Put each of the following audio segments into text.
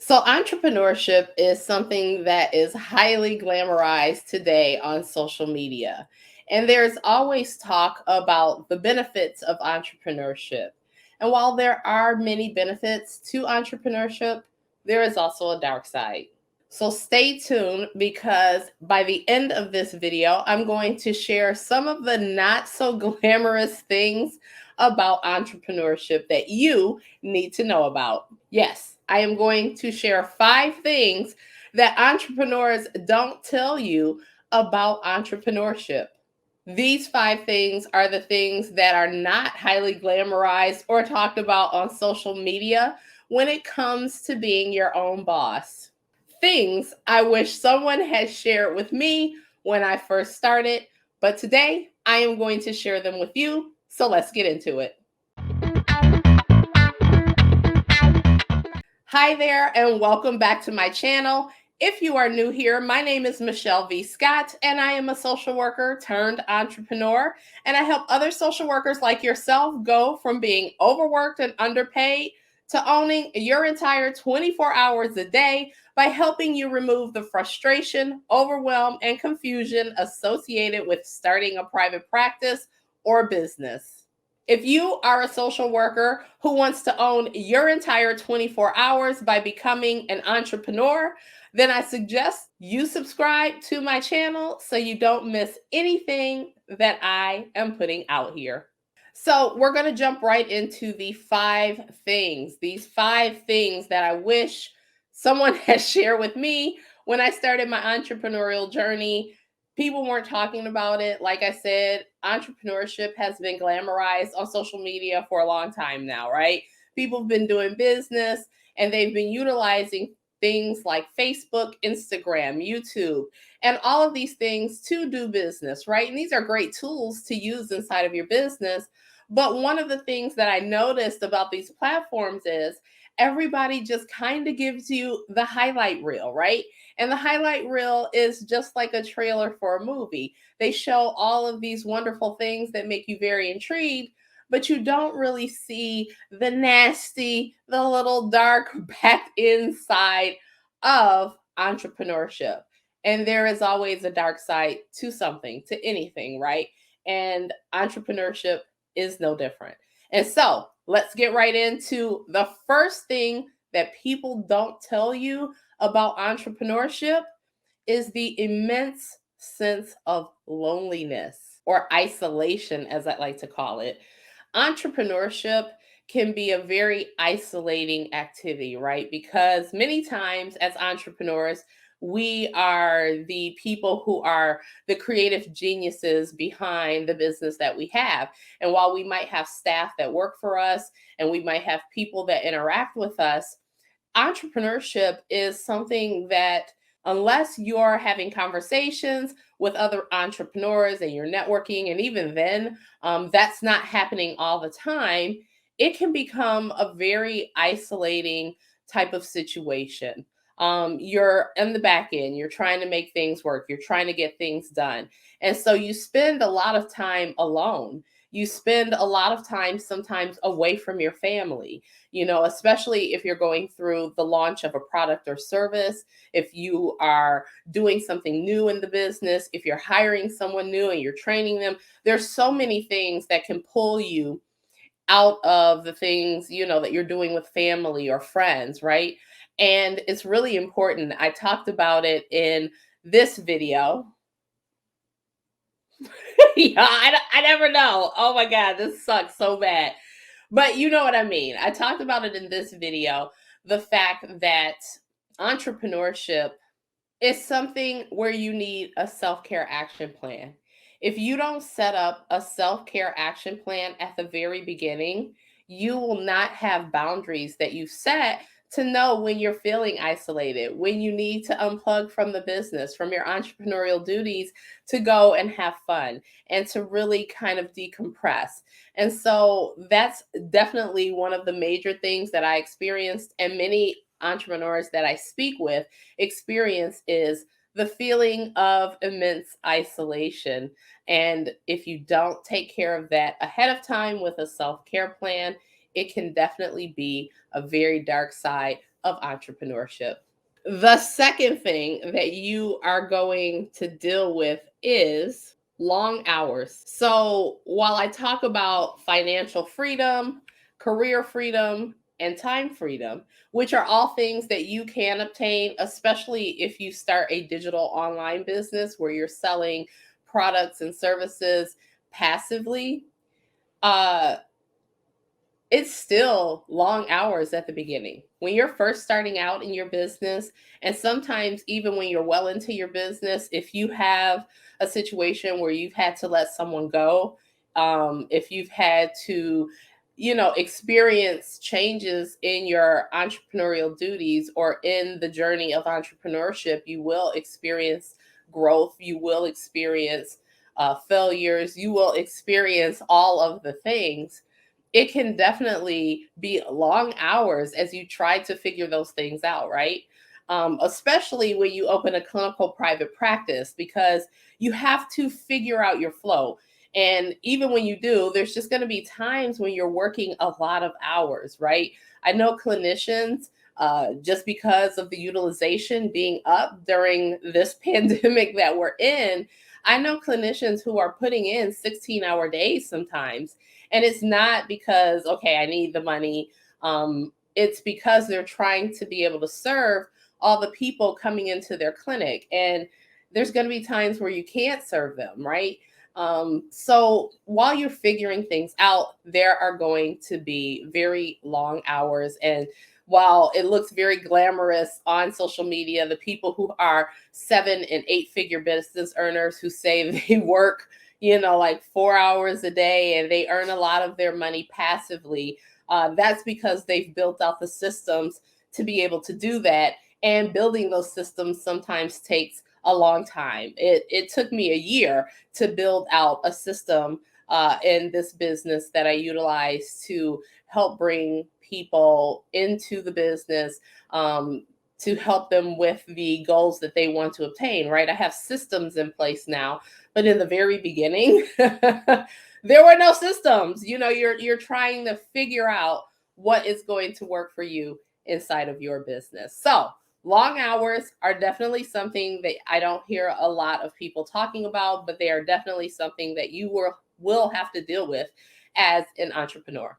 So, entrepreneurship is something that is highly glamorized today on social media. And there's always talk about the benefits of entrepreneurship. And while there are many benefits to entrepreneurship, there is also a dark side. So, stay tuned because by the end of this video, I'm going to share some of the not so glamorous things about entrepreneurship that you need to know about. Yes, I am going to share 5 things that entrepreneurs don't tell you about entrepreneurship. These 5 things are the things that are not highly glamorized or talked about on social media when it comes to being your own boss. Things I wish someone had shared with me when I first started, but today I am going to share them with you. So let's get into it. Hi there, and welcome back to my channel. If you are new here, my name is Michelle V. Scott, and I am a social worker turned entrepreneur. And I help other social workers like yourself go from being overworked and underpaid to owning your entire 24 hours a day by helping you remove the frustration, overwhelm, and confusion associated with starting a private practice or business. If you are a social worker who wants to own your entire 24 hours by becoming an entrepreneur, then I suggest you subscribe to my channel so you don't miss anything that I am putting out here. So, we're going to jump right into the 5 things. These 5 things that I wish someone had shared with me when I started my entrepreneurial journey. People weren't talking about it. Like I said, entrepreneurship has been glamorized on social media for a long time now, right? People have been doing business and they've been utilizing things like Facebook, Instagram, YouTube, and all of these things to do business, right? And these are great tools to use inside of your business. But one of the things that I noticed about these platforms is everybody just kind of gives you the highlight reel, right? And the highlight reel is just like a trailer for a movie. They show all of these wonderful things that make you very intrigued, but you don't really see the nasty, the little dark back inside of entrepreneurship. And there is always a dark side to something, to anything, right? And entrepreneurship is no different. And so let's get right into the first thing that people don't tell you about entrepreneurship is the immense sense of loneliness or isolation, as I like to call it. Entrepreneurship can be a very isolating activity, right? Because many times as entrepreneurs, we are the people who are the creative geniuses behind the business that we have. And while we might have staff that work for us and we might have people that interact with us, entrepreneurship is something that unless you're having conversations with other entrepreneurs and you're networking, and even then, that's not happening all the time, it can become a very isolating type of situation. You're in the back end, you're trying to make things work, you're trying to get things done. And so you spend a lot of time alone. You spend a lot of time sometimes away from your family, especially if you're going through the launch of a product or service, if you are doing something new in the business, if you're hiring someone new and you're training them. There's so many things that can pull you out of the things, that you're doing with family or friends, right? And it's really important. I talked about it in this video. Yeah, I never know. Oh my God, this sucks so bad. But you know what I mean. I talked about it in this video, the fact that entrepreneurship is something where you need a self care action plan. If you don't set up a self care action plan at the very beginning, you will not have boundaries that you set to know when you're feeling isolated, when you need to unplug from the business, from your entrepreneurial duties to go and have fun and to really kind of decompress. And so that's definitely one of the major things that I experienced, and many entrepreneurs that I speak with experience is the feeling of immense isolation. And if you don't take care of that ahead of time with a self care plan, it can definitely be a very dark side of entrepreneurship. The second thing that you are going to deal with is long hours. So, while I talk about financial freedom, career freedom, and time freedom, which are all things that you can obtain, especially if you start a digital online business where you're selling products and services passively, uh, it's still long hours at the beginning. When you're first starting out in your business, and sometimes even when you're well into your business, if you have a situation where you've had to let someone go, if you've had to, experience changes in your entrepreneurial duties or in the journey of entrepreneurship, you will experience growth, you will experience failures, you will experience all of the things. It can definitely be long hours as you try to figure those things out, right? Especially when you open a clinical private practice, because you have to figure out your flow. And even when you do, there's just going to be times when you're working a lot of hours, right? I know clinicians, just because of the utilization being up during this pandemic that we're in, I know clinicians who are putting in 16-hour days sometimes, and it's not because, okay, I need the money. It's because they're trying to be able to serve all the people coming into their clinic. And there's going to be times where you can't serve them, right? So while you're figuring things out, there are going to be very long hours. And while it looks very glamorous on social media, the people who are 7 and 8 figure business earners who say they work, like 4 hours a day and they earn a lot of their money passively, that's because they've built out the systems to be able to do that. And building those systems sometimes takes a long time. It took me a year to build out a system in this business that I utilize to help bring people into the business, to help them with the goals that they want to obtain, right? I have systems in place now, but in the very beginning, there were no systems. You're trying to figure out what is going to work for you inside of your business. So, long hours are definitely something that I don't hear a lot of people talking about, but they are definitely something that you will have to deal with as an entrepreneur.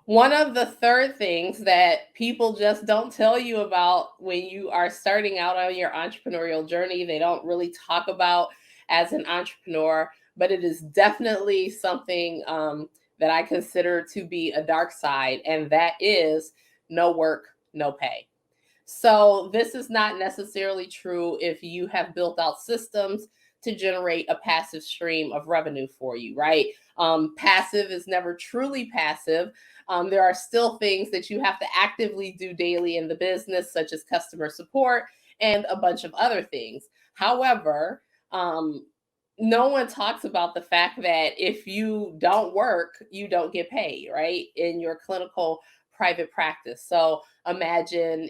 One of the third things that people just don't tell you about when you are starting out on your entrepreneurial journey, they don't really talk about as an entrepreneur, but it is definitely something that I consider to be a dark side, and that is no work, no pay. So, this is not necessarily true if you have built out systems to generate a passive stream of revenue for you, right? Passive is never truly passive. There are still things that you have to actively do daily in the business, such as customer support and a bunch of other things. However, no one talks about the fact that if you don't work, you don't get paid, right? In your clinical private practice. So imagine,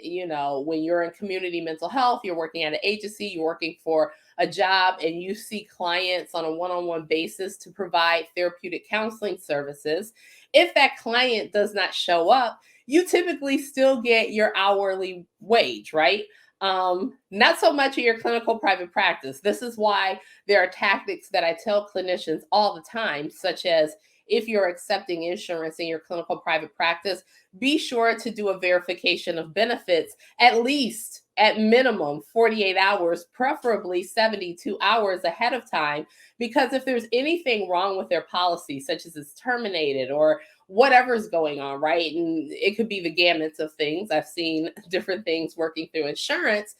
when you're in community mental health, you're working at an agency, you're working for a job, and you see clients on a one on one basis to provide therapeutic counseling services. If that client does not show up, you typically still get your hourly wage, right? Not so much in your clinical private practice. This is why there are tactics that I tell clinicians all the time, such as if you're accepting insurance in your clinical private practice, be sure to do a verification of benefits at least at minimum 48 hours, preferably 72 hours ahead of time. Because if there's anything wrong with their policy, such as it's terminated or whatever's going on, right? And it could be the gamuts of things. I've seen different things working through insurance.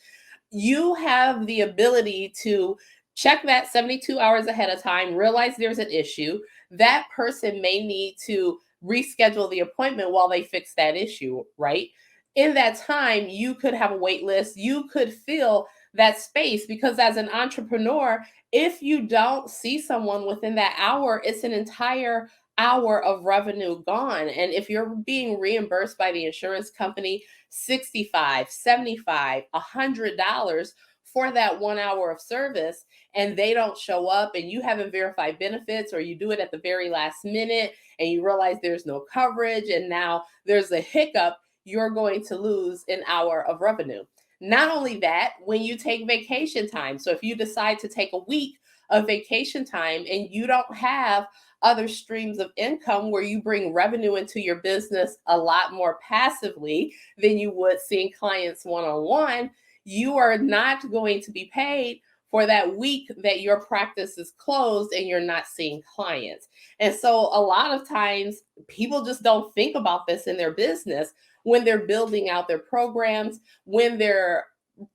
You have the ability to check that 72 hours ahead of time, realize there's an issue. That person may need to reschedule the appointment while they fix that issue, right? In that time, you could have a wait list. You could fill that space because as an entrepreneur, if you don't see someone within that hour, it's an entire hour of revenue gone. And if you're being reimbursed by the insurance company 65, 75, $100 for that 1 hour of service, and they don't show up and you haven't verified benefits, or you do it at the very last minute and you realize there's no coverage and now there's a hiccup, you're going to lose an hour of revenue. Not only that, when you take vacation time, so if you decide to take a week of vacation time and you don't have other streams of income where you bring revenue into your business a lot more passively than you would seeing clients one on one, you are not going to be paid for that week that your practice is closed and you're not seeing clients. And so a lot of times people just don't think about this in their business when they're building out their programs, when they're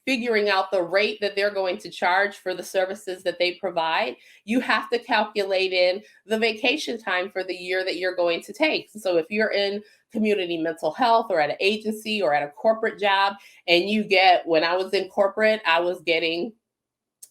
figuring out the rate that they're going to charge for the services that they provide. You have to calculate in the vacation time for the year that you're going to take. So if you're in community mental health or at an agency or at a corporate job, and you get, when I was in corporate, I was getting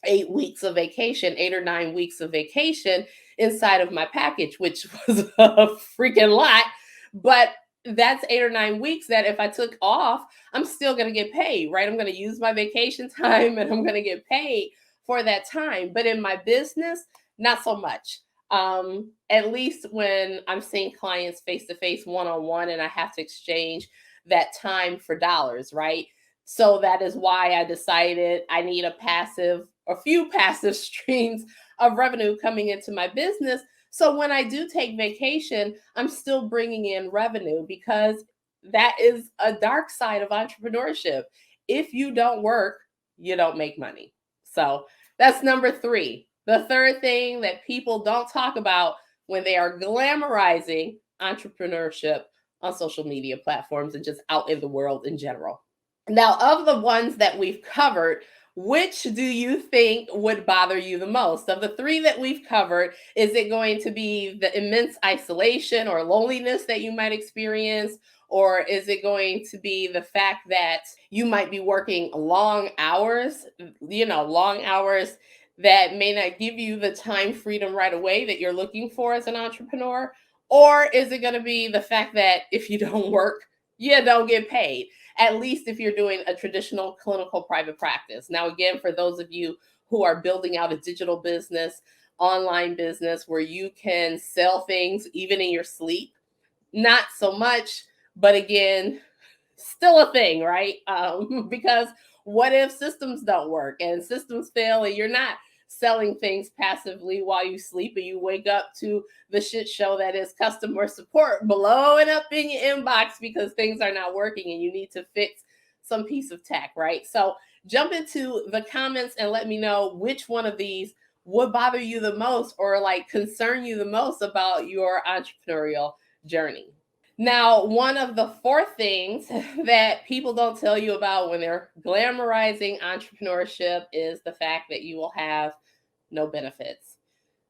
8 weeks of vacation, 8 or 9 weeks of vacation inside of my package, which was a freaking lot. But that's 8 or 9 weeks that if I took off, I'm still going to get paid, right? I'm going to use my vacation time and I'm going to get paid for that time. But in my business, not so much. At least when I'm seeing clients face to face, one on one, and I have to exchange that time for dollars, right? So that is why I decided I need a few passive streams of revenue coming into my business. So when I do take vacation, I'm still bringing in revenue, because that is a dark side of entrepreneurship. If you don't work, you don't make money. So that's number 3. The third thing that people don't talk about when they are glamorizing entrepreneurship on social media platforms and just out in the world in general. Now, of the ones that we've covered, which do you think would bother you the most? Of the 3 that we've covered, is it going to be the immense isolation or loneliness that you might experience? Or is it going to be the fact that you might be working long hours, long hours that may not give you the time freedom right away that you're looking for as an entrepreneur? Or is it going to be the fact that if you don't work, you don't get paid? At least if you're doing a traditional clinical private practice. Now, again, for those of you who are building out a digital business, online business where you can sell things even in your sleep, not so much, but again, still a thing, right? Because what if systems don't work and systems fail and you're not selling things passively while you sleep, and you wake up to the shit show that is customer support blowing up in your inbox because things are not working and you need to fix some piece of tech, right? So jump into the comments and let me know which one of these would bother you the most or like concern you the most about your entrepreneurial journey. Now, one of the 4 things that people don't tell you about when they're glamorizing entrepreneurship is the fact that you will have no benefits.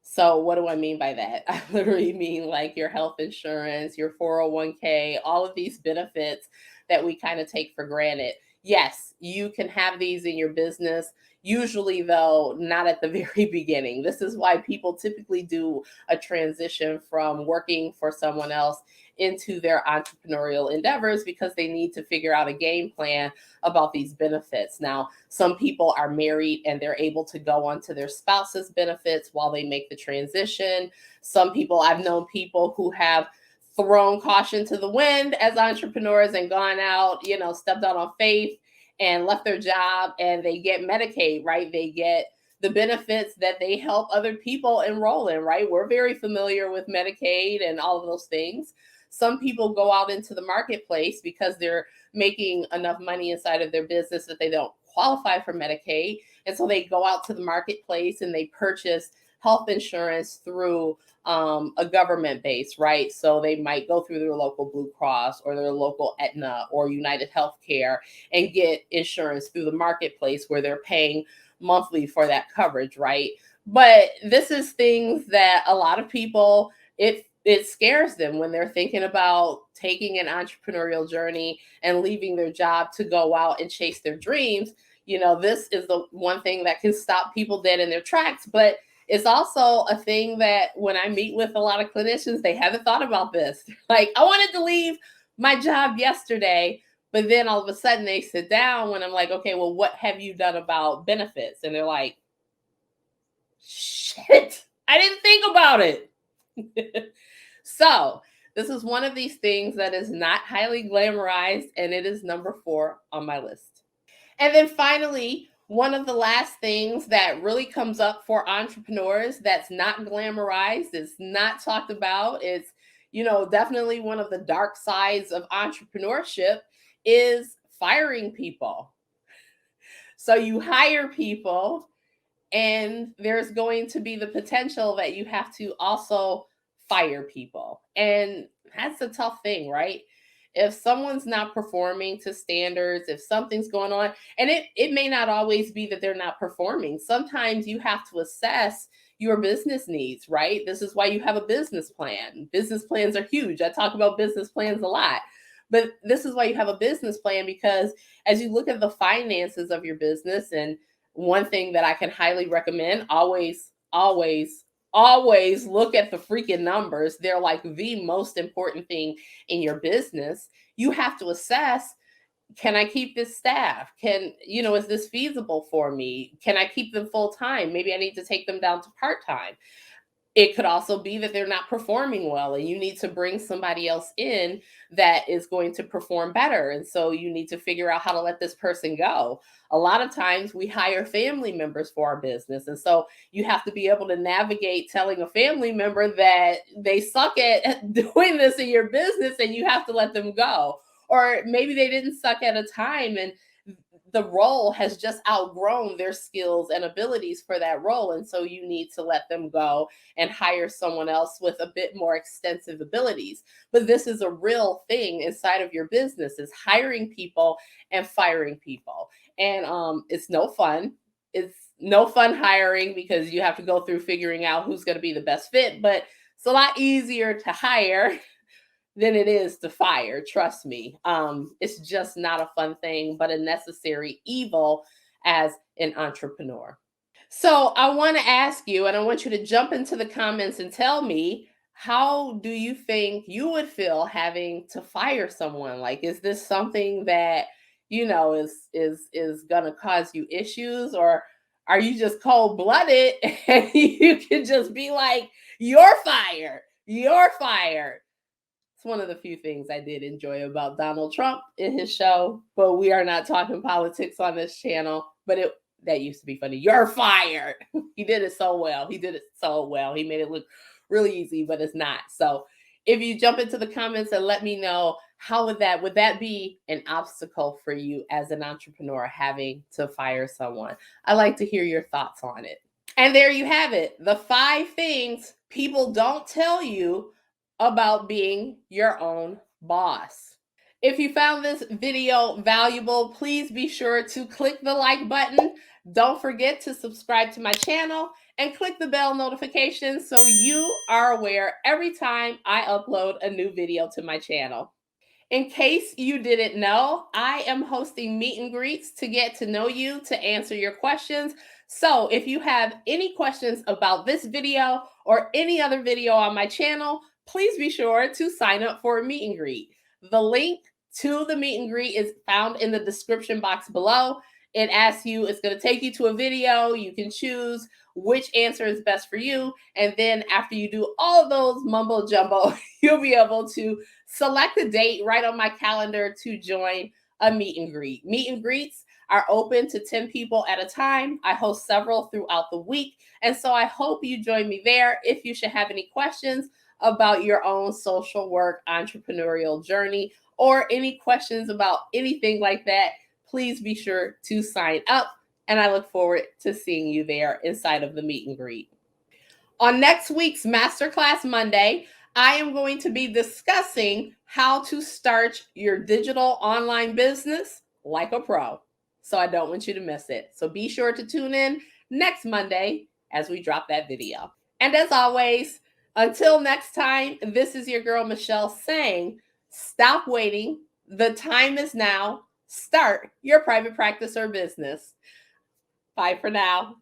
So, what do I mean by that? I literally mean like your health insurance, your 401k, all of these benefits that we kind of take for granted. Yes, you can have these in your business. Usually, though, not at the very beginning. This is why people typically do a transition from working for someone else into their entrepreneurial endeavors, because they need to figure out a game plan about these benefits. Now, some people are married and they're able to go onto their spouse's benefits while they make the transition. Some people, I've known people who have thrown caution to the wind as entrepreneurs and gone out, stepped out on faith and left their job, and they get Medicaid, right? They get the benefits that they help other people enroll in, right? We're very familiar with Medicaid and all of those things. Some people go out into the marketplace because they're making enough money inside of their business that they don't qualify for Medicaid. And so they go out to the marketplace and they purchase health insurance through a government base, right? So they might go through their local Blue Cross or their local Aetna or United Healthcare and get insurance through the marketplace where they're paying monthly for that coverage, right? But this is things that a lot of people, it scares them when they're thinking about taking an entrepreneurial journey and leaving their job to go out and chase their dreams. This is the one thing that can stop people dead in their tracks. But it's also a thing that when I meet with a lot of clinicians, they haven't thought about this. Like, I wanted to leave my job yesterday, but then all of a sudden they sit down when I'm like, okay, well, what have you done about benefits? And they're like, shit, I didn't think about it. So This is one of these things that is not highly glamorized, and it is number 4 on my list. And then finally, one of the last things that really comes up for entrepreneurs that's not glamorized, it's not talked about, it's, definitely one of the dark sides of entrepreneurship is firing people. So you hire people, and there's going to be the potential that you have to also fire people. And that's a tough thing, right? If someone's not performing to standards, if something's going on, and it may not always be that they're not performing. Sometimes you have to assess your business needs, right? This is why you have a business plan. Business plans are huge. I talk about business plans a lot. But this is why you have a business plan, because as you look at the finances of your business, and one thing that I can highly recommend, always look at the freaking numbers. They're like the most important thing in your business. You have to assess, can I keep this staff? Is this feasible for me? Can I keep them full time? Maybe I need to take them down to part time. It could also be that they're not performing well, and you need to bring somebody else in that is going to perform better. And so you need to figure out how to let this person go. A lot of times we hire family members for our business. And so you have to be able to navigate telling a family member that they suck at doing this in your business and you have to let them go. Or maybe they didn't suck at a time, and the role has just outgrown their skills and abilities for that role. And so you need to let them go and hire someone else with a bit more extensive abilities. But this is a real thing inside of your business, is hiring people and firing people. And it's no fun. It's no fun hiring, because you have to go through figuring out who's going to be the best fit. But it's a lot easier to hire than it is to fire. Trust me. It's just not a fun thing, but a necessary evil as an entrepreneur. So I want to ask you, and I want you to jump into the comments and tell me, how do you think you would feel having to fire someone? Like, is this something that is gonna cause you issues, or are you just cold blooded and you can just be like, "You're fired. You're fired." It's one of the few things I did enjoy about Donald Trump in his show, but we are not talking politics on this channel. But that used to be funny. You're fired. He did it so well. He did it so well. He made it look really easy, but it's not. So if you jump into the comments and let me know, how would that be an obstacle for you as an entrepreneur, having to fire someone? I like to hear your thoughts on it. And there you have it. The 5 things people don't tell you about being your own boss. If you found this video valuable, please be sure to click the like button. Don't forget to subscribe to my channel and click the bell notification so you are aware every time I upload a new video to my channel. In case you didn't know, I am hosting meet and greets to get to know you, to answer your questions. So if you have any questions about this video or any other video on my channel, please be sure to sign up for a meet and greet. The link to the meet and greet is found in the description box below. It asks you, it's going to take you to a video. You can choose which answer is best for you. And then after you do all of those mumbo jumbo, you'll be able to select a date right on my calendar to join a meet and greet. Meet and greets are open to 10 people at a time. I host several throughout the week. And so I hope you join me there. If you should have any questions about your own social work entrepreneurial journey, or any questions about anything like that, please be sure to sign up. And I look forward to seeing you there inside of the meet and greet. On next week's Masterclass Monday, I am going to be discussing how to start your digital online business like a pro. So I don't want you to miss it. So be sure to tune in next Monday as we drop that video. And as always, until next time, this is your girl Michelle saying, stop waiting. The time is now. Start your private practice or business. Bye for now.